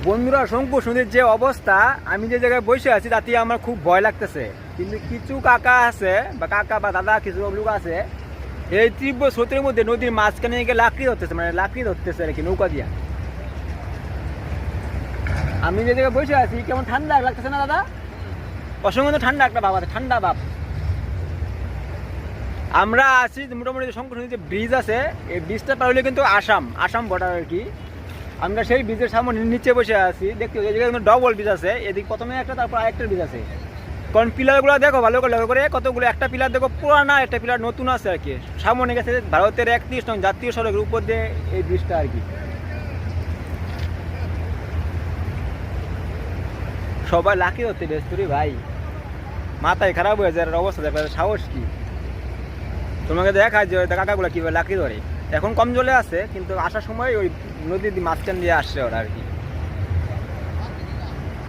বন্ধুরা, শঙ্কু নদীর যে অবস্থা, আমি যে জায়গায় বসে আছি তাতে আমার খুব ভয় লাগতেছে। কিন্তু কিছু কাকা আছে বা কাকা বা দাদা কিছু লোক আছে, এই তীব্র স্রোতের মধ্যে নদীর মাঝখানে গিয়ে লাকড়ি ধরতেছে, মানে লাকড়ি ধরতেছে আর কি নৌকা দিয়া। আমি যে জায়গায় বসে আছি কেমন ঠান্ডা লাগতেছে না দাদা? অসংখ্য ঠান্ডা একটা ভাব আছে, ঠান্ডা ভাব। আমরা আছি মোটামুটি শঙ্কু নদীর যে ব্রিজ আছে, এই ব্রিজটা পার হলে কিন্তু আসাম বর্ডার আর কি। আমরা সেই ব্রিজের সামনে নিচে বসে আছি, দেখতে এই জায়গায় ডবল ব্রিজ আছে, এদিকে প্রথমে একটা তারপর আরেকটা ব্রিজ আছে। কারণ পিলারগুলো দেখো ভালো করে লক্ষ্য করে, কতগুলো, একটা পিলার দেখো পুরানা, একটা পিলার নতুন আছে আর কি। সামনে গেছে ভারতের 31 নং জাতীয় সড়কের উপর দিয়ে এই ব্রিজটা আর কি। সবাই লাকি হতে ব্যস্ত রে ভাই, মাথায় খারাপ হয়ে যায় অবস্থা। দেখো সাহস কি, তোমাকে দেখায় যে কাকাগুলো কীভাবে লাকি ধরে। এখন কম জলে আছে, কিন্তু আসার সময় ওই নদীর মাঝখান দিয়ে আসছে ওরা আর কি।